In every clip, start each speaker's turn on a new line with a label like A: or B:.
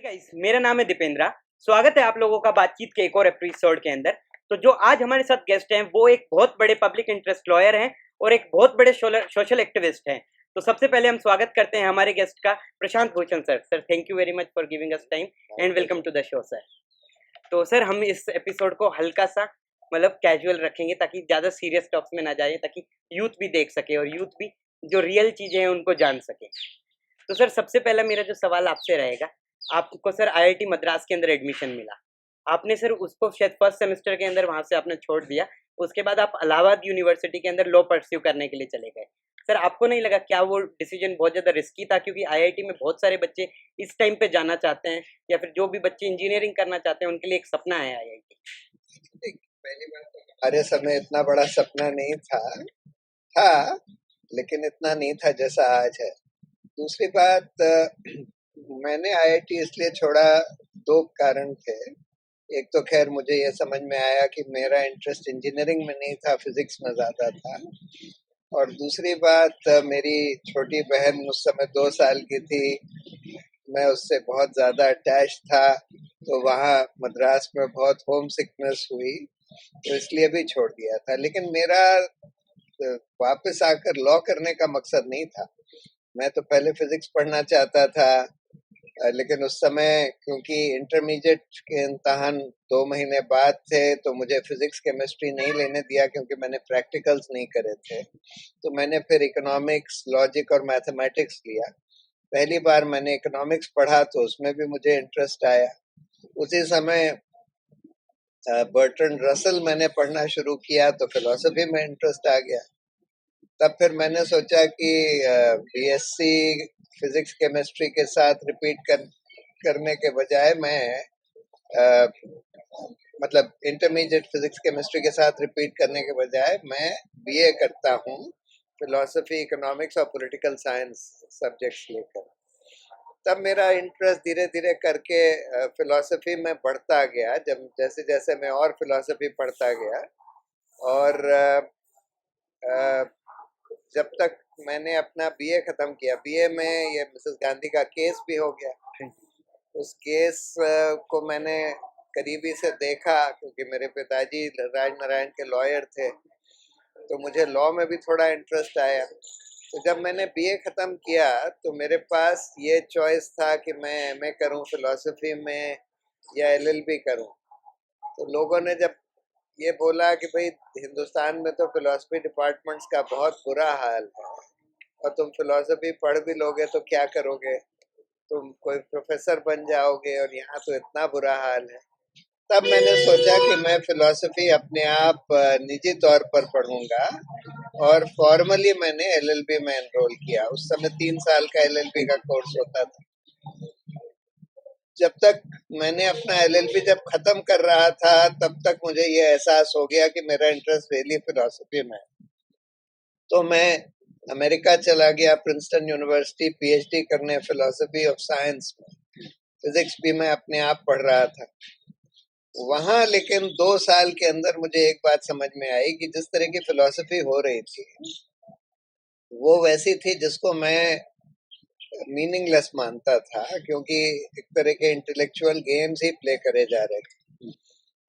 A: Guys, मेरा नाम है दीपेंद्रा। स्वागत है आप लोगों का बातचीत के एक और एपिसोड के अंदर। तो जो आज हमारे साथ गेस्ट हैं वो एक बहुत बड़े पब्लिक इंटरेस्ट लॉयर हैं और एक बहुत बड़े सोशल एक्टिविस्ट हैं। तो सबसे पहले हम स्वागत करते हैं हमारे गेस्ट का, Prashant Bhushan sir. Sir, thank you very much for giving us time and welcome to the show sir. तो सर, हम इस एपिसोड को हल्का सा मतलब कैजुअल रखेंगे ताकि ज़्यादा सीरियस टॉक्स में ना जाए, ताकि यूथ भी देख सके और यूथ भी जो रियल चीज़ें हैं उनको जान सके। तो सर, सबसे पहला मेरा जो सवाल आपसे रहेगा, आपको सर आईआईटी मद्रास के अंदर एडमिशन मिला। आपने सर उसको शायद फर्स्ट सेमेस्टर के अंदर वहाँ से आपने छोड़ दिया। उसके बाद आप इलाहाबाद यूनिवर्सिटी के अंदर लॉ परस्यू करने के लिए चले गए। सर, आपको नहीं लगा क्या वो डिसीजन बहुत ज़्यादा रिस्की था? क्योंकि आईआईटी में बहुत सारे बच्चे इस टाइम पे जाना चाहते हैं, या फिर जो भी बच्चे इंजीनियरिंग करना चाहते हैं उनके लिए एक सपना है आईआईटी।
B: पहली बात तो हमारे समय इतना बड़ा सपना नहीं था, लेकिन इतना नहीं था जैसा आज है। दूसरी बात, मैंने आईआईटी इसलिए छोड़ा, दो कारण थे। एक तो खैर मुझे ये समझ में आया कि मेरा इंटरेस्ट इंजीनियरिंग में नहीं था, फिजिक्स में ज्यादा था। और दूसरी बात, मेरी छोटी बहन उस समय 2 साल की थी, मैं उससे बहुत ज्यादा अटैच था, तो वहाँ मद्रास में बहुत होम सिकनेस हुई, तो इसलिए भी छोड़ दिया था। लेकिन मेरा वापस आकर लॉ करने का मकसद नहीं था। मैं तो पहले फिजिक्स पढ़ना चाहता था, लेकिन उस समय क्योंकि इंटरमीडिएट के इम्तहान 2 महीने बाद थे, तो मुझे फिजिक्स केमिस्ट्री नहीं लेने दिया क्योंकि मैंने प्रैक्टिकल्स नहीं करे थे। तो मैंने फिर इकोनॉमिक्स, लॉजिक और मैथमेटिक्स लिया। पहली बार मैंने इकोनॉमिक्स पढ़ा तो उसमें भी मुझे इंटरेस्ट आया। उसी समय बर्ट्रैंड रसल मैंने पढ़ना शुरू किया तो फिलॉसफी में इंटरेस्ट आ गया। तब फिर मैंने सोचा कि बीएससी फिजिक्स केमिस्ट्री के साथ करने के बजाय मैं मतलब इंटरमीडिएट फिजिक्स केमिस्ट्री के साथ रिपीट करने के बजाय मैं बीए करता हूँ, फिलॉसफी, इकोनॉमिक्स और पॉलिटिकल साइंस सब्जेक्ट्स लेकर। तब मेरा इंटरेस्ट धीरे धीरे करके फिलॉसफी में बढ़ता गया, जब जैसे जैसे मैं और फिलॉसफी पढ़ता गया। और जब तक मैंने अपना बीए खत्म किया, बीए में ये मिसेस गांधी का केस भी हो गया। उस केस को मैंने करीबी से देखा क्योंकि मेरे पिताजी राजनारायण के लॉयर थे, तो मुझे लॉ में भी थोड़ा इंटरेस्ट आया। तो जब मैंने बीए खत्म किया तो मेरे पास ये चॉइस था कि मैं एमए करूं फिलॉसफी में या एलएलबी करूं। तो लोगों ने जब ये बोला कि भाई हिंदुस्तान में तो फिलॉसफी डिपार्टमेंट्स का बहुत बुरा हाल है और तुम फिलॉसफी पढ़ भी लोगे तो क्या करोगे, तुम कोई प्रोफेसर बन जाओगे और यहाँ तो इतना बुरा हाल है। तब मैंने सोचा कि मैं फिलॉसफी अपने आप निजी तौर पर पढ़ूंगा और फॉर्मली मैंने एलएलबी में एनरोल किया। उस समय 3 साल का एलएलबी का कोर्स होता था। जब तक मैंने अपना एलएलबी जब खत्म कर रहा था तब तक मुझे ये एहसास हो गया कि मेरा इंटरेस्ट रियली फिलॉसफी में है। तो मैं अमेरिका चला गया, प्रिंसटन यूनिवर्सिटी पीएचडी करने फिलॉसफी ऑफ साइंस में। फिजिक्स भी मैं अपने आप पढ़ रहा था वहां। लेकिन 2 साल के अंदर मुझे एक बात समझ में आई कि जिस तरह की फिलॉसफी हो रही थी वो वैसी थी जिसको मैं मीनिंगलेस मानता था, क्योंकि एक तरह के इंटेलेक्चुअल गेम्स ही प्ले करे जा रहे थे।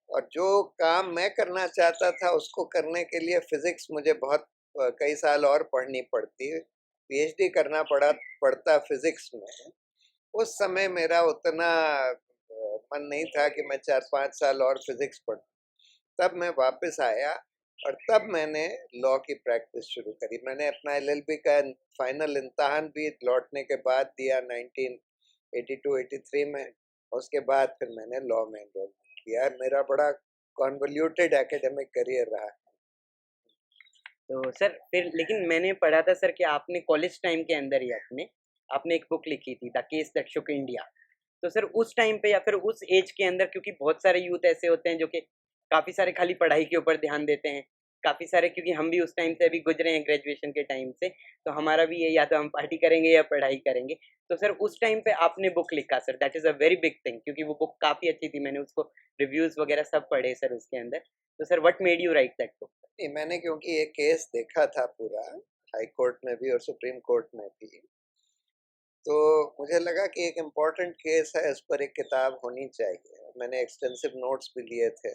B: और जो काम मैं करना चाहता था उसको करने के लिए फिजिक्स मुझे बहुत कई साल और पढ़नी पड़ती, पीएचडी करना पड़ता फिजिक्स में। उस समय मेरा उतना मन नहीं था कि मैं 4-5 साल और फिजिक्स पढ़ूं। तब मैं वापस आया और तब मैंने लॉ की प्रैक्टिस शुरू करी। मैंने अपना एलएलबी का फाइनल इम्तहान भी लौटने के बाद दिया 1982-83 में। उसके बाद फिर मैंने लॉ में एनरोल किया। मेरा बड़ा कॉन्वोल्यूटेड एकेडमिक करियर रहा।
A: तो सर फिर लेकिन मैंने पढ़ा था सर कि आपने कॉलेज टाइम के अंदर ही आपने एक बुक लिखी थी, the case that Shuk India. तो सर उस टाइम पे या फिर उस एज के अंदर, क्योंकि बहुत सारे यूथ ऐसे होते हैं जो कि काफ़ी सारे खाली पढ़ाई के ऊपर ध्यान देते हैं, काफ़ी सारे, क्योंकि हम भी उस टाइम से अभी गुजरे हैं ग्रेजुएशन के टाइम से, तो हमारा भी ये या तो हम पार्टी करेंगे या पढ़ाई करेंगे। तो सर उस टाइम पे आपने बुक लिखा sir, that is a very big thing, क्योंकि वो बुक काफ़ी अच्छी थी। मैंने उसको रिव्यूज़ वगैरह सब पढ़े सर उसके अंदर। तो sir what made you right that book?
B: नहीं, मैंने क्योंकि ये केस देखा था पूरा, हाई कोर्ट में भी और सुप्रीम कोर्ट में भी। तो मुझे लगा कि एक इम्पोर्टेंट केस है, इस पर एक किताब होनी चाहिए। मैंने एक्सटेंसिव नोट्स भी लिए थे।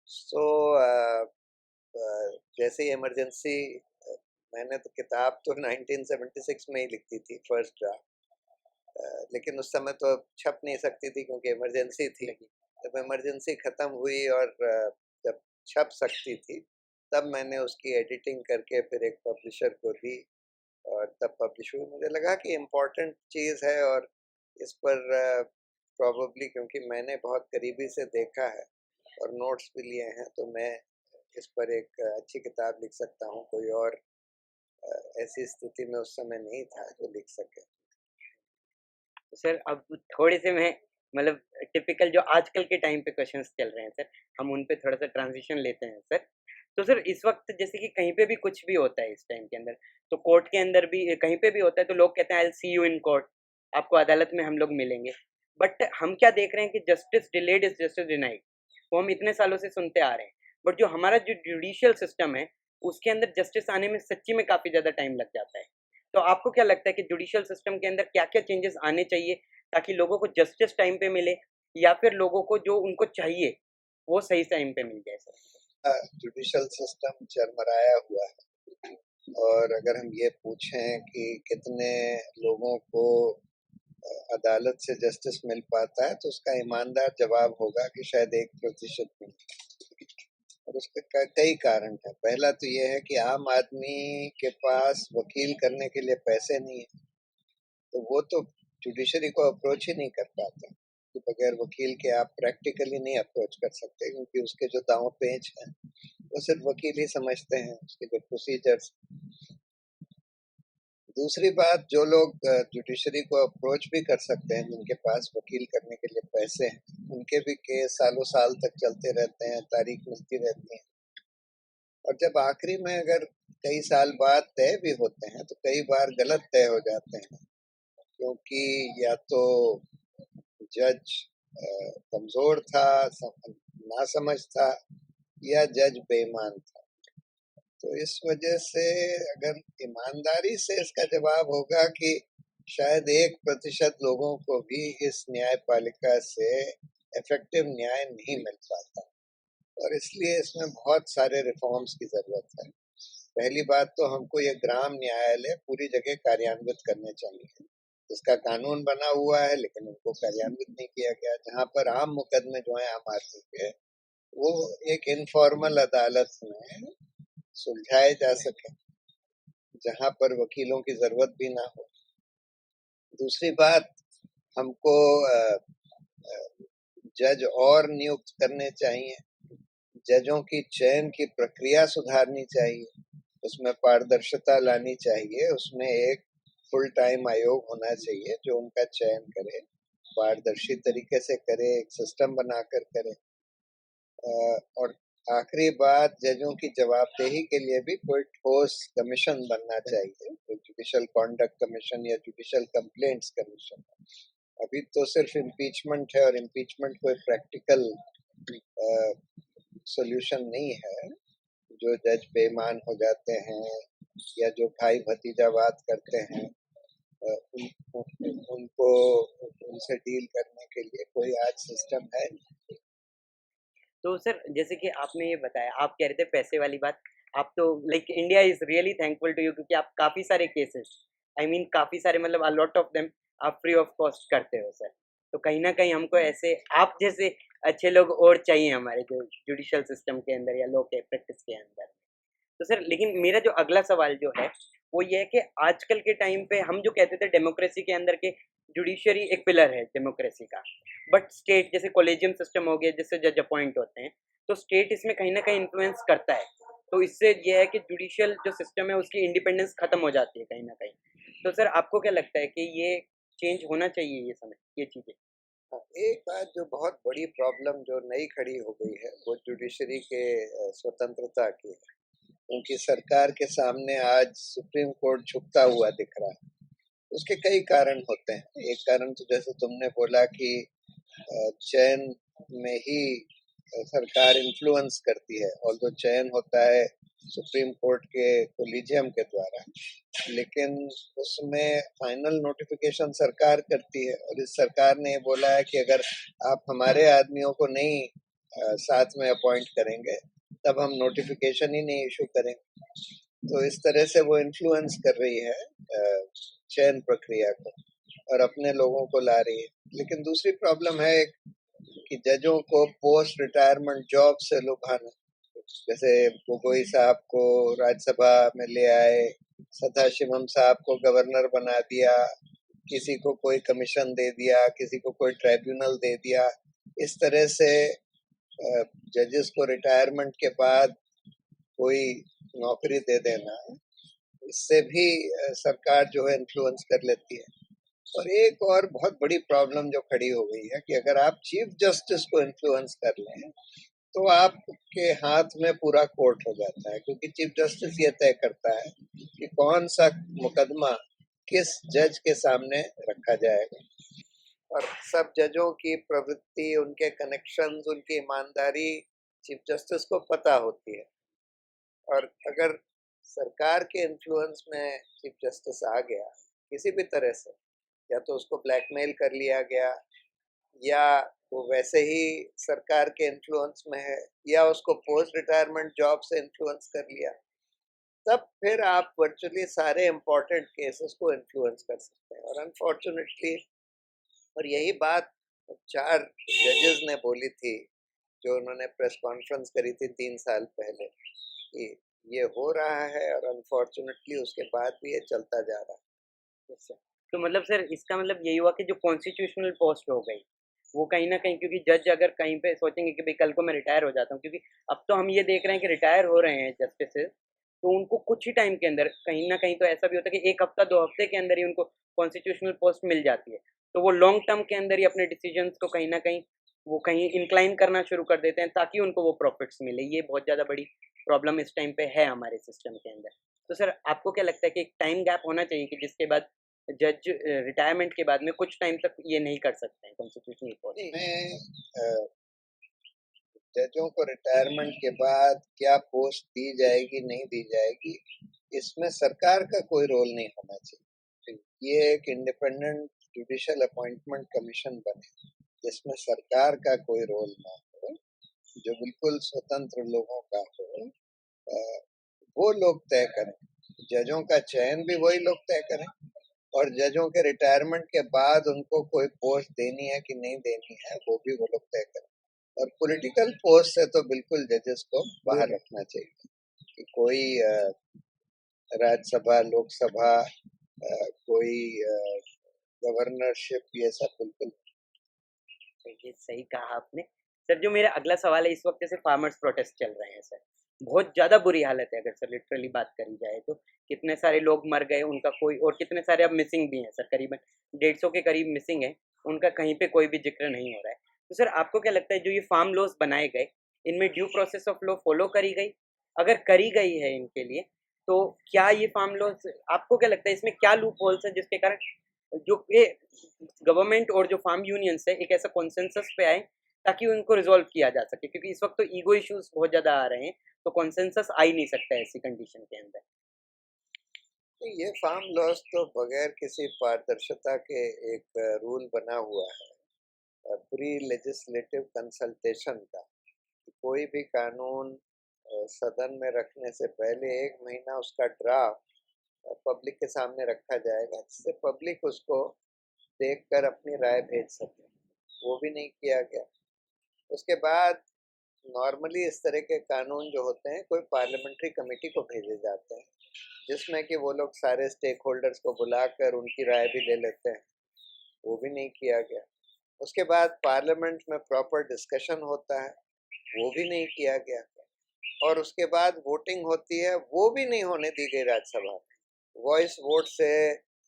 B: सो जैसे ही इमरजेंसी, मैंने तो किताब तो 1976 में ही लिखती थी, फर्स्ट ड्राफ्ट, लेकिन उस समय तो छप नहीं सकती थी क्योंकि इमरजेंसी थी। जब इमरजेंसी ख़त्म हुई और जब छप सकती थी, तब मैंने उसकी एडिटिंग करके फिर एक पब्लिशर को दी और तब पब्लिश हुई। मुझे लगा कि इम्पोर्टेंट चीज़ है और इस पर प्रोबेबली, क्योंकि मैंने बहुत करीबी से देखा है और नोट्स भी लिए हैं, तो मैं इस पर एक अच्छी किताब लिख सकता हूँ। कोई और ऐसी स्थिति में उस समय नहीं था जो लिख सके।
A: सर अब थोड़े से मैं मतलब टिपिकल जो आजकल के टाइम पे क्वेश्चंस चल रहे हैं सर, हम उन पे थोड़ा सा ट्रांजिशन लेते हैं सर। तो सर इस वक्त जैसे कि कहीं पे भी कुछ भी होता है इस टाइम के अंदर, तो कोर्ट के अंदर भी कहीं पे भी होता है तो लोग कहते हैं I will see you in court, आपको अदालत में हम लोग मिलेंगे। बट हम क्या देख रहे हैं कि justice delayed is justice denied, वो हम इतने सालों से सुनते आ रहे हैं। बट जो हमारा जो जुडिशियल सिस्टम है उसके अंदर जस्टिस आने में सच्ची में काफ़ी ज़्यादा टाइम लग जाता है। तो आपको क्या लगता है कि जुडिशियल सिस्टम के अंदर क्या-क्या चेंजेस आने चाहिए ताकि लोगों को जस्टिस टाइम पे मिले, या फिर लोगों को जो उनको चाहिए वो सही टाइम पे मिल जाए सर?
B: जुडिशियल सिस्टम चरमराया हुआ है और अगर हम ये पूछें कि कितने लोगों को अदालत से जस्टिस मिल पाता है, तो उसका ईमानदार जवाब होगा कि शायद 1% मिले। और उसके कई कारण हैं। पहला तो ये है कि आम आदमी के पास वकील करने के लिए पैसे नहीं है, तो वो तो जुडिशरी को अप्रोच ही नहीं कर पाता कि बगैर वकील के आप प्रैक्टिकली नहीं अप्रोच कर सकते, क्योंकि उसके जो दांव पेच हैं वो सिर्फ वकील ही समझते हैं, उसके जो प्रोसीजर्स। दूसरी बात, जो लोग जुडिशरी को अप्रोच भी कर सकते हैं, जिनके पास वकील करने के लिए पैसे हैं, उनके भी केस सालों साल तक चलते रहते हैं, तारीख मिलती रहती है। और जब आखिरी में अगर कई साल बाद तय भी होते हैं तो कई बार गलत तय हो जाते हैं, क्योंकि या तो जज कमजोर था, नासमझ था, या जज बेईमान था। तो इस वजह से अगर ईमानदारी से इसका जवाब होगा कि शायद 1% लोगों को भी इस न्यायपालिका से इफेक्टिव न्याय नहीं मिल पाता, और इसलिए इसमें बहुत सारे रिफॉर्म्स की जरूरत है। पहली बात तो हमको ये ग्राम न्यायालय पूरी जगह कार्यान्वित करने चाहिए। इसका कानून बना हुआ है लेकिन उनको कार्यान्वित नहीं किया गया। जहाँ पर आम मुकदमे जो है आम आदमी के, वो एक इनफॉर्मल अदालत में सुलझाए जा सके, जहाँ पर वकीलों की जरूरत भी ना हो। दूसरी बात, हमको जज और नियुक्त करने चाहिए। जजों की चयन की प्रक्रिया सुधारनी चाहिए, उसमें पारदर्शिता लानी चाहिए। उसमें एक फुल टाइम आयोग होना चाहिए जो उनका चयन करे, पारदर्शी तरीके से करे, एक सिस्टम बनाकर करे। और आखिरी बात, जजों की जवाबदेही के लिए भी कोई ठोस कमीशन बनना चाहिए, जुडिशियल कॉन्डक्ट कमीशन या जुडिशियल कंप्लेंट्स कमीशन। अभी तो सिर्फ इम्पीचमेंट है, और इम्पीचमेंट कोई प्रैक्टिकल सॉल्यूशन नहीं है। जो जज बेईमान हो जाते हैं या जो भाई भतीजावाद करते हैं, उनको उनसे डील करने के लिए कोई आज सिस्टम है।
A: तो सर जैसे कि आपने ये बताया, आप कह रहे थे पैसे वाली बात, आप तो like India is really thankful to you क्योंकि आप काफ़ी सारे केसेस, आई मीन काफ़ी सारे मतलब अ लॉट ऑफ देम आप फ्री ऑफ कॉस्ट करते हो सर। तो कहीं ना कहीं हमको ऐसे आप जैसे अच्छे लोग और चाहिए हमारे जो जुडिशियल सिस्टम के अंदर या लॉ के प्रैक्टिस के अंदर। तो सर लेकिन मेरा जो अगला सवाल जो है वो ये है कि आजकल के टाइम पे हम जो कहते थे डेमोक्रेसी के अंदर के जुडिशरी एक पिलर है डेमोक्रेसी का, बट स्टेट जैसे कॉलेजियम सिस्टम हो गया जिससे जज अपॉइंट होते हैं, तो स्टेट इसमें कहीं ना कहीं इन्फ्लुएंस करता है। तो इससे ये है कि जुडिशियल जो सिस्टम है उसकी इंडिपेंडेंस खत्म हो जाती है कहीं ना कहीं। तो सर आपको क्या लगता है कि ये चेंज होना चाहिए ये समय ये चीज़ें?
B: हाँ, एक बात जो बहुत बड़ी प्रॉब्लम जो नई खड़ी हो गई है वो जुडिशरी के स्वतंत्रता की है, क्योंकि सरकार के सामने आज सुप्रीम कोर्ट झुकता हुआ दिख रहा है। उसके कई कारण होते हैं। एक कारण तो जैसे तुमने बोला कि चयन में ही सरकार इन्फ्लुएंस करती है, और जो चयन होता है सुप्रीम कोर्ट के कोलिजियम के द्वारा, लेकिन उसमें फाइनल नोटिफिकेशन सरकार करती है। और इस सरकार ने बोला है कि अगर आप हमारे आदमियों को नहीं साथ में अपॉइंट करेंगे तब हम नोटिफिकेशन ही नहीं इशू करेंगे। तो इस तरह से वो इन्फ्लुएंस कर रही है चयन प्रक्रिया को और अपने लोगों को ला रही है। लेकिन दूसरी प्रॉब्लम है कि जजों को पोस्ट रिटायरमेंट जॉब से लुभाना। जैसे गोगोई साहब को राज्यसभा में ले आए, सदाशिवम साहब को गवर्नर बना दिया, किसी को कोई कमीशन दे दिया, किसी को कोई ट्राइब्यूनल दे दिया। इस तरह से जजेस को रिटायरमेंट के बाद कोई नौकरी दे देना, इससे भी सरकार जो है इन्फ्लुएंस कर लेती है। और एक और बहुत बड़ी प्रॉब्लम जो खड़ी हो गई है कि अगर आप चीफ जस्टिस को इन्फ्लुएंस कर लें तो आपके हाथ में पूरा कोर्ट हो जाता है, क्योंकि चीफ जस्टिस ये तय करता है कि कौन सा मुकदमा किस जज के सामने रखा जाएगा। और सब जजों की प्रवृत्ति, उनके कनेक्शंस, उनकी ईमानदारी चीफ जस्टिस को पता होती है। और अगर सरकार के इन्फ्लुएंस में चीफ जस्टिस आ गया किसी भी तरह से, या तो उसको ब्लैकमेल कर लिया गया, या वो वैसे ही सरकार के इन्फ्लुएंस में है, या उसको पोस्ट रिटायरमेंट जॉब से इन्फ्लुएंस कर लिया, तब फिर आप वर्चुअली सारे इम्पोर्टेंट केसेस को इन्फ्लुएंस कर सकते हैं। और अनफॉर्चुनेटली, और यही बात 4 जजेस ने बोली थी जो उन्होंने प्रेस कॉन्फ्रेंस करी थी 3 साल पहले, कि ये हो रहा है और अनफॉर्चुनेटली उसके बाद भी ये चलता जा रहा है।
A: तो मतलब सर इसका मतलब यही हुआ कि जो कॉन्स्टिट्यूशनल पोस्ट हो गई वो कहीं ना कहीं, क्योंकि जज अगर कहीं पे सोचेंगे कि भाई कल को मैं रिटायर हो जाता हूँ, क्योंकि अब तो हम ये देख रहे हैं कि रिटायर हो रहे हैं जस्टिस, तो उनको कुछ ही टाइम के अंदर कहीं ना कहीं तो ऐसा भी होता है कि 1 हफ्ता 2 हफ्ते के अंदर ही उनको कॉन्स्टिट्यूशनल पोस्ट मिल जाती है। तो वो लॉन्ग टर्म के अंदर ही अपने डिसीजंस को कहीं ना कहीं वो कहीं इंक्लाइन करना शुरू कर देते हैं ताकि उनको वो प्रॉफिट्स मिले। ये बहुत ज़्यादा बड़ी प्रॉब्लम इस टाइम पे है हमारे सिस्टम के अंदर। तो सर आपको क्या लगता है कि एक टाइम गैप होना चाहिए कि जिसके बाद जज रिटायरमेंट के बाद में कुछ टाइम तक ये नहीं कर सकते हैं कॉन्स्टिट्यूशनल पोस्ट?
B: में जजों को रिटायरमेंट के बाद क्या पोस्ट दी जाएगी नहीं दी जाएगी, इसमें सरकार का कोई रोल नहीं होना चाहिए। ये एक इंडिपेंडेंट जुडिशियल अपॉइंटमेंट कमीशन बने जिसमें सरकार का कोई रोल ना हो, जो बिल्कुल स्वतंत्र लोगों का हो। वो लोग तय करें, जजों का चयन भी वही लोग तय करें, और जजों के रिटायरमेंट के बाद उनको कोई पोस्ट देनी है कि नहीं देनी है वो भी वो लोग तय करें। और पॉलिटिकल पोस्ट से तो बिल्कुल जजेस को बाहर रखना चाहिए कि कोई राज्यसभा, लोकसभा, कोई गवर्नरशिप, ये सब बिल्कुल।
A: ये सही कहा आपने। सर जो मेरा अगला सवाल है, इस वक्त जैसे फार्मर्स प्रोटेस्ट चल रहे हैं सर, बहुत ज़्यादा बुरी हालत है अगर सर लिटरली बात करी जाए तो। कितने सारे लोग मर गए, उनका कोई, और कितने सारे अब मिसिंग भी हैं सर, करीबन 150 के करीब मिसिंग है, उनका कहीं पे कोई भी जिक्र नहीं हो रहा है। तो सर आपको क्या लगता है जो ये फार्म लॉज बनाए गए, इनमें due process of law follow करी गई? अगर करी गई है इनके लिए, तो क्या ये फार्म लॉज, आपको क्या लगता है इसमें क्या लूप होल्स है जिसके कारण जो ये गवर्नमेंट और जो फार्म यूनियंस है एक ऐसा कॉन्सेंसस पे आए ताकि उनको रिजॉल्व किया जा सके? क्योंकि इस वक्त तो ईगो इश्यूज बहुत ज्यादा आ रहे हैं, तो कॉन्सेंसस आ ही नहीं सकता है ऐसी कंडीशन के अंदर।
B: तो ये फार्म लॉस तो बगैर किसी पारदर्शिता के एक रूल बना हुआ है प्री लेजिस्लेटिव कंसल्टेशन का। कोई भी कानून सदन में रखने से पहले 1 महीना उसका ड्राफ्ट पब्लिक के सामने रखा जाएगा, जिससे पब्लिक उसको देखकर अपनी राय भेज सके। वो भी नहीं किया गया। उसके बाद नॉर्मली इस तरह के कानून जो होते हैं कोई पार्लियामेंट्री कमेटी को भेजे जाते हैं, जिसमें कि वो लोग सारे स्टेक होल्डर्स को बुलाकर उनकी राय भी ले लेते हैं। वो भी नहीं किया गया। उसके बाद पार्लियामेंट में प्रॉपर डिस्कशन होता है, वो भी नहीं किया गया। और उसके बाद वोटिंग होती है, वो भी नहीं होने दी गई राज्यसभा में। वॉइस वोट से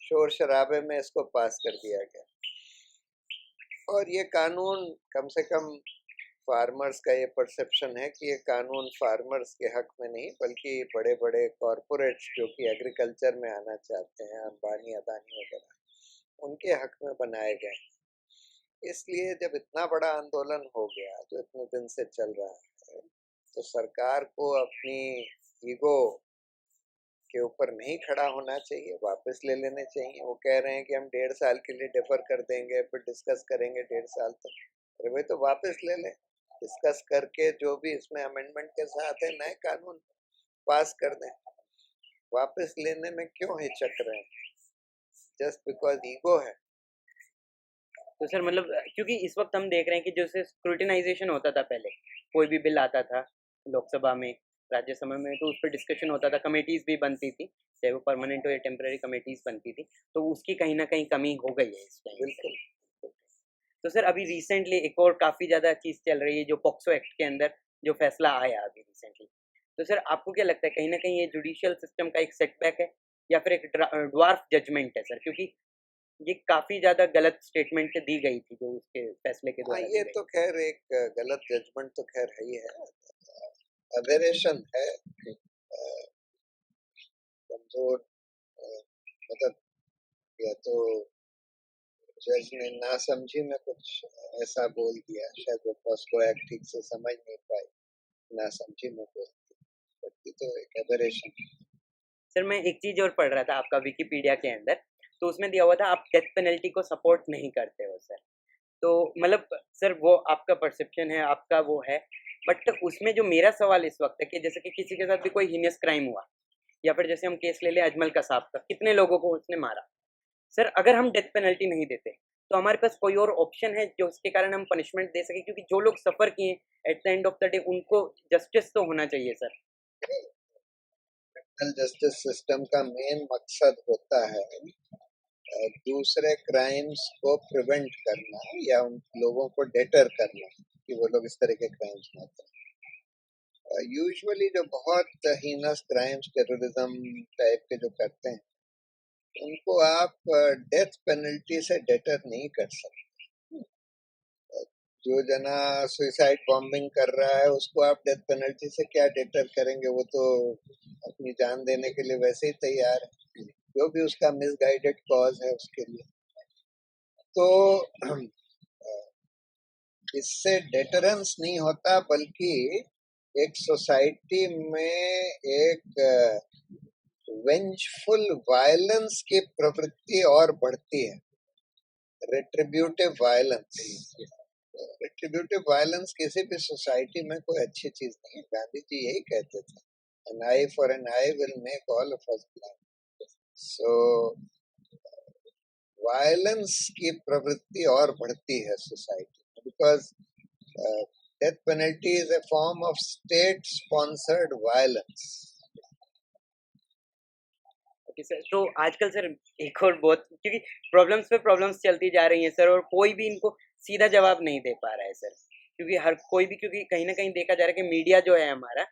B: शोर शराबे में इसको पास कर दिया गया। और ये कानून कम से कम फार्मर्स का ये परसेप्शन है कि ये कानून फार्मर्स के हक में नहीं बल्कि बड़े बड़े कॉरपोरेट्स जो कि एग्रीकल्चर में आना चाहते हैं, अंबानी अदानी वगैरह, उनके हक में बनाए गए। इसलिए जब इतना बड़ा आंदोलन हो गया जो इतने दिन से चल रहा है, तो सरकार को अपनी ईगो के ऊपर नहीं खड़ा होना चाहिए, वापस ले लेने चाहिए। वो कह रहे हैं कि हम 1.5 साल के लिए डिफर कर देंगे, फिर डिस्कस करेंगे 1.5 साल तक। अरे भाई, तो वापस ले लें, डिस्कस करके जो भी इसमें अमेंडमेंट के साथ है नए कानून पास कर दें। वापस लेने में क्यों हिचक रहे हैं? जस्ट बिकॉज ईगो है।
A: तो सर मतलब क्योंकि इस वक्त हम देख रहे हैं कि जैसे स्क्रूटिनाइजेशन होता था पहले, कोई भी बिल आता था लोकसभा में, राज्यसभा में, तो उस पर डिस्कशन होता था, कमेटीज भी बनती थी, चाहे वो परमानेंट हो या टेम्पररी कमेटीज बनती थी, तो उसकी कहीं ना कहीं कमी हो गई है इस टाइम।
B: बिल्कुल।
A: तो सर अभी रिसेंटली एक और काफ़ी ज़्यादा चीज़ चल रही है जो पॉक्सो एक्ट के अंदर जो फैसला आया अभी रिसेंटली, तो सर आपको क्या लगता है कहीं ना कहीं ये जुडिशियल सिस्टम का एक सेटबैक है या फिर एक ड्वार्फ जजमेंट है सर, क्योंकि ये काफ़ी ज़्यादा गलत स्टेटमेंट दी गई थी जो उसके फैसले के
B: हाँ,
A: द्वारा
B: ये
A: दी
B: तो
A: गई।
B: खैर एक गलत जजमेंट तो खैर है ही है, अबेरेशन है। कमजोर मतलब, या तो जज ने नासमझी में कुछ ऐसा बोल दिया, शायद वो पॉस्को एक्ट ठीक से समझ नहीं पाई, नासमझी में बोल दिया, ये तो एक एबरेशन।
A: सर मैं एक चीज़ और पढ़ रहा था आपका विकिपीडिया के अंदर, तो उसमें दिया हुआ था आप डेथ पेनल्टी को सपोर्ट नहीं करते हो सर, तो मतलब सर वो आपका परसेप्शन है, आपका वो है, बट उसमें जो मेरा सवाल इस वक्त है कि जैसे कि किसी के साथ भी कोई हीनियस क्राइम हुआ, या फिर जैसे हम केस ले लें अजमल कसाब का, कितने लोगों को उसने मारा, सर अगर हम डेथ पेनल्टी नहीं देते तो हमारे पास कोई और ऑप्शन है जो उसके कारण हम पनिशमेंट दे सके, क्योंकि जो लोग सफर किए at the end of the day उनको जस्टिस तो होना चाहिए सर।
B: क्रिमिनल जस्टिस सिस्टम का मेन मकसद होता है दूसरे क्राइम्स को प्रिवेंट करना या उन लोगों को डेटर करना कि वो लोग इस तरह के क्राइम्स ना करें। यूजुअली जो बहुत हीनस क्राइम्स टेररिज्म टाइप के जो करते हैं उनको आप डेथ पेनल्टी से डेटर नहीं कर सकते। जो जना सुसाइड बॉम्बिंग कर रहा है उसको आप डेथ पेनल्टी से क्या डेटर करेंगे? वो तो अपनी जान देने के लिए वैसे ही तैयार है, जो भी उसका मिसगाइडेड कॉज है उसके लिए। तो इससे डेटरेंस नहीं होता, बल्कि एक सोसाइटी में एक वेंजफुल वायलेंस की प्रवृत्ति और बढ़ती है। रेट्रिब्यूटिव वायलेंस, रेट्रिब्यूटिव वायलेंस किसी भी सोसाइटी में कोई अच्छी चीज नहीं है। गांधी जी यही कहते थे, an eye for an eye will make all of us blind. So violence की प्रवृत्ति और बढ़ती है सोसाइटी में, because death penalty is a form of state sponsored violence.
A: Okay sir, तो आजकल सर एक और बहुत, क्योंकि प्रॉब्लम्स पे प्रॉब्लम्स चलती जा रही हैं सर, और कोई भी इनको सीधा जवाब नहीं दे पा रहा है सर, क्योंकि हर कोई भी, क्योंकि कहीं ना कहीं देखा जा रहा है कि मीडिया जो है हमारा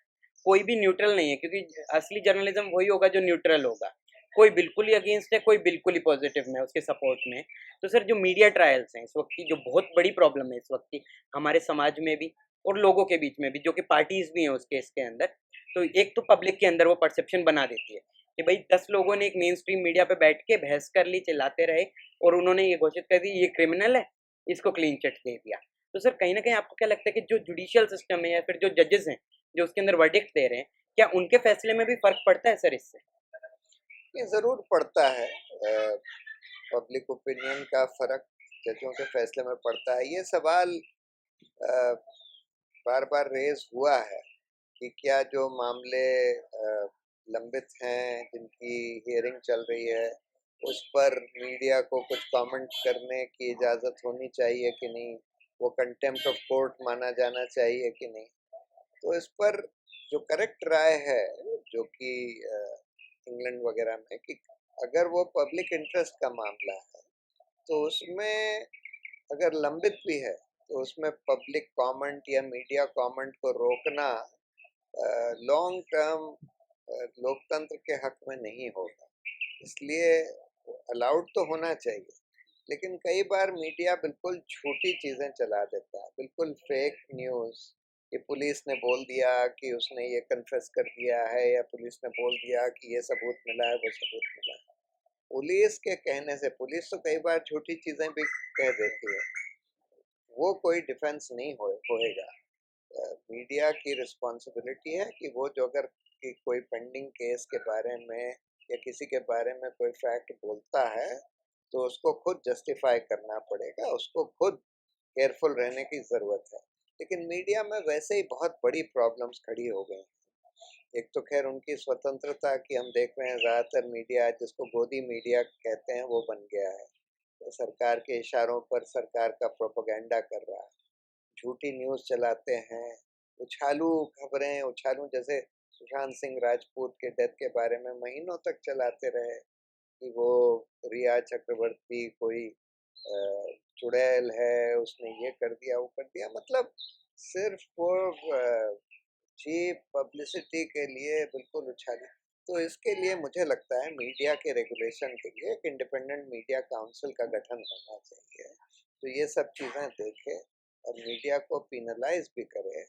A: कोई भी न्यूट्रल नहीं है, क्योंकि असली जर्नलिज्म वही होगा जो न्यूट्रल होगा, कोई बिल्कुल ही अगेंस्ट है, कोई बिल्कुल ही पॉजिटिव में उसके सपोर्ट में। तो सर जो मीडिया ट्रायल्स हैं इस वक्त की, जो बहुत बड़ी प्रॉब्लम है इस वक्त की हमारे समाज में भी और लोगों के बीच में भी, जो कि पार्टीज भी हैं उस केस के अंदर, तो एक तो पब्लिक के अंदर वो परसेप्शन बना देती है कि भाई 10 लोगों ने एक मेन स्ट्रीम मीडिया पे बैठ के बहस कर ली, चिल्लाते रहे, और उन्होंने ये घोषित कर दी ये क्रिमिनल है, इसको क्लीन चिट दे दिया। तो सर कहीं ना कहीं आपको क्या लगता है कि जो जुडिशियल सिस्टम है या फिर जो जजेस हैं जो उसके अंदर वर्डिक्ट दे रहे हैं, क्या उनके फैसले में भी फर्क पड़ता है सर इससे?
B: ये जरूर पड़ता है, पब्लिक ओपिनियन का फर्क जजों के फैसले में पड़ता है। ये सवाल बार बार रेज हुआ है कि क्या जो मामले लंबित हैं, जिनकी हियरिंग चल रही है, उस पर मीडिया को कुछ कमेंट करने की इजाज़त होनी चाहिए कि नहीं, वो कंटेम्प्ट ऑफ कोर्ट माना जाना चाहिए कि नहीं। तो इस पर जो करेक्ट राय है, जो कि इंग्लैंड वगैरह में, कि अगर वो पब्लिक इंटरेस्ट का मामला है तो उसमें अगर लंबित भी है तो उसमें पब्लिक कमेंट या मीडिया कमेंट को रोकना लॉन्ग टर्म लोकतंत्र के हक में नहीं होगा। इसलिए अलाउड तो होना चाहिए, लेकिन कई बार मीडिया बिल्कुल झूठी चीजें चला देता है, बिल्कुल फेक न्यूज। कि पुलिस ने बोल दिया कि उसने ये कन्फेस कर दिया है, या पुलिस ने बोल दिया कि ये सबूत मिला है, वो सबूत मिला है। पुलिस के कहने से, पुलिस तो कई बार झूठी चीजें भी कह देती है, वो कोई डिफेंस नहीं होएगा। मीडिया की रिस्पॉन्सिबिलिटी है कि वो जो अगर कि कोई पेंडिंग केस के बारे में या किसी के बारे में कोई फैक्ट बोलता है तो उसको खुद जस्टिफाई करना पड़ेगा, उसको खुद केयरफुल रहने की ज़रूरत है। लेकिन मीडिया में वैसे ही बहुत बड़ी प्रॉब्लम्स खड़ी हो गई। एक तो खैर उनकी स्वतंत्रता की हम देख रहे हैं, ज़्यादातर मीडिया जिसको गोदी मीडिया कहते हैं वो बन गया है, तो सरकार के इशारों पर सरकार का प्रोपेगेंडा कर रहा है, झूठी न्यूज़ चलाते हैं, उछालू खबरें, उछालू जैसे सुशांत सिंह राजपूत के डेथ के बारे में महीनों तक चलाते रहे कि वो रिया चक्रवर्ती कोई चुड़ैल है, उसने ये कर दिया वो कर दिया, मतलब सिर्फ वो चीप पब्लिसिटी के लिए बिल्कुल उछाली। तो इसके लिए मुझे लगता है मीडिया के रेगुलेशन के लिए एक इंडिपेंडेंट मीडिया काउंसिल का गठन होना चाहिए, तो ये सब चीज़ें देखे और मीडिया को पिनलाइज भी करे,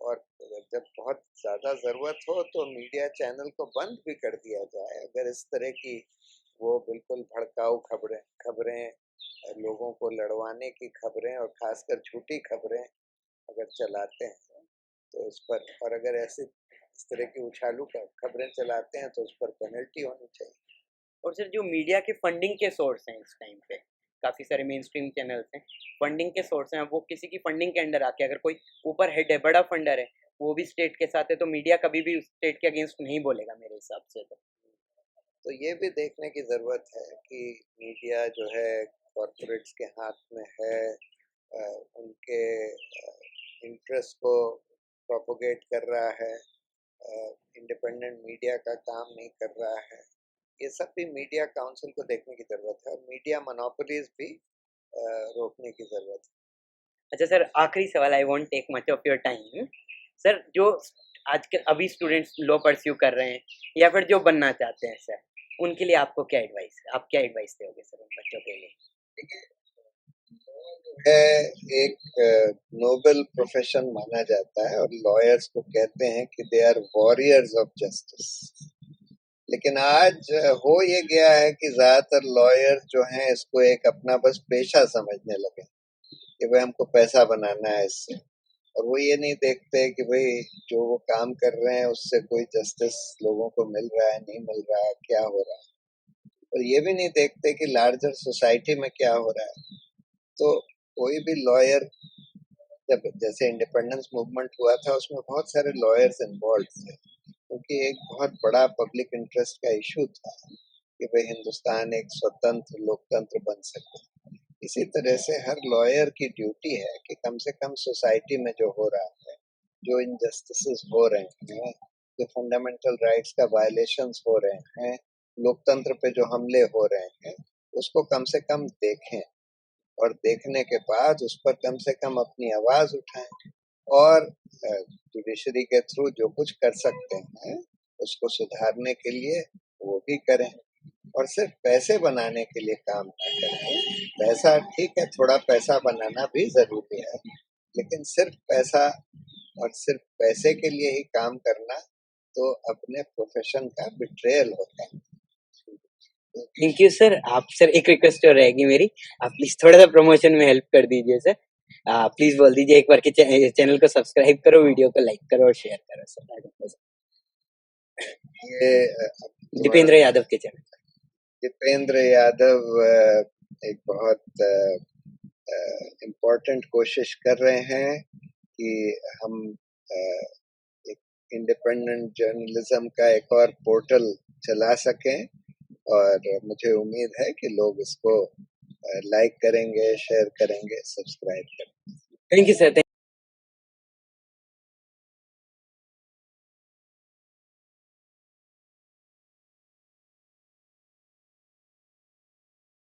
B: और जब बहुत ज़्यादा ज़रूरत हो तो मीडिया चैनल को बंद भी कर दिया जाए अगर इस तरह की वो बिल्कुल भड़काऊ खबरें खबरें लोगों को लड़वाने की खबरें और खासकर झूठी खबरें अगर चलाते हैं तो उस पर, और अगर ऐसे इस तरह की उछालू खबरें चलाते हैं तो उस पर पेनल्टी होनी चाहिए।
A: और सर जो मीडिया के फंडिंग के सोर्स हैं इस टाइम पे, काफ़ी सारे मेन स्ट्रीम चैनल्स हैं, फंडिंग के सोर्स हैं, वो किसी की फंडिंग के अंडर आके अगर कोई ऊपर हेड है, बड़ा फंडर है, वो भी स्टेट के साथ है, तो मीडिया कभी भी उस स्टेट के अगेंस्ट नहीं बोलेगा मेरे हिसाब से।
B: तो ये भी देखने की ज़रूरत है कि मीडिया जो है कॉरपोरेट्स के हाथ में है, उनके इंटरेस्ट को प्रोपोगेट कर रहा है, इंडिपेंडेंट मीडिया का काम नहीं कर रहा है, ये सब भी मीडिया काउंसिल को देखने की ज़रूरत है और मीडिया मोनोपोलीज भी रोकने की ज़रूरत है।
A: अच्छा सर, आखिरी सवाल, I want take much of your time. Sir जो आजकल अभी स्टूडेंट्स लॉ परस्यू कर रहे हैं या फिर जो बनना चाहते हैं सर, उनके लिए आपको क्या एडवाइस, आप क्या एडवाइस दोगे सर उन बच्चों के लिए?
B: है एक नोबल प्रोफेशन माना जाता है और लॉयर्स को कहते हैं कि they are warriors of justice. लेकिन आज हो ये गया है कि ज्यादातर लॉयर जो हैं इसको एक अपना बस पेशा समझने लगे कि भाई हमको पैसा बनाना है इससे, और वो ये नहीं देखते कि भाई जो वो काम कर रहे हैं उससे कोई जस्टिस लोगों को मिल रहा है नहीं मिल रहा है, क्या हो रहा है, और ये भी नहीं देखते कि लार्जर सोसाइटी में क्या हो रहा है। तो कोई भी लॉयर, जब जैसे इंडिपेंडेंस मूवमेंट हुआ था उसमें बहुत सारे लॉयर्स इन्वॉल्व थे क्योंकि एक बहुत बड़ा पब्लिक इंटरेस्ट का इशू था कि भाई हिंदुस्तान एक स्वतंत्र लोकतंत्र बन सके। इसी तरह से हर लॉयर की ड्यूटी है कि कम से कम सोसाइटी में जो हो रहा है, जो इनजस्टिस हो रहे हैं, जो फंडामेंटल राइट्स का वायलेशंस हो रहे हैं, लोकतंत्र पे जो हमले हो रहे हैं, उसको कम से कम देखें और देखने के बाद उस पर कम से कम अपनी आवाज उठाएं और जुडिशरी के थ्रू जो कुछ कर सकते हैं उसको सुधारने के लिए वो भी करें, और सिर्फ पैसे बनाने के लिए काम ना करें। पैसा ठीक है, थोड़ा पैसा बनाना भी जरूरी है, लेकिन सिर्फ पैसा और सिर्फ पैसे के लिए ही काम करना तो अपने प्रोफेशन का बिट्रेयल होता है।
A: Thank you sir. आप सर एक रिक्वेस्ट और रहेगी मेरी, आप प्लीज थोड़ा सा प्रमोशन में हेल्प कर दीजिए सर। प्लीज बोल दीजिए एक बार कि चैनल को सब्सक्राइब करो, वीडियो को लाइक करो और शेयर करो सर।
B: ये
A: दीपेंद्र यादव के चैनल।
B: दीपेंद्र यादव एक बहुत इम्पोर्टेंट कोशिश कर रहे हैं कि हम एक इंडिपेंडेंट जर्नलिज्म का एक और पोर्टल चला सकें, और मुझे उम्मीद है कि लोग इसको लाइक करेंगे, शेयर करेंगे, सब्सक्राइब करेंगे।
A: Thank you sir.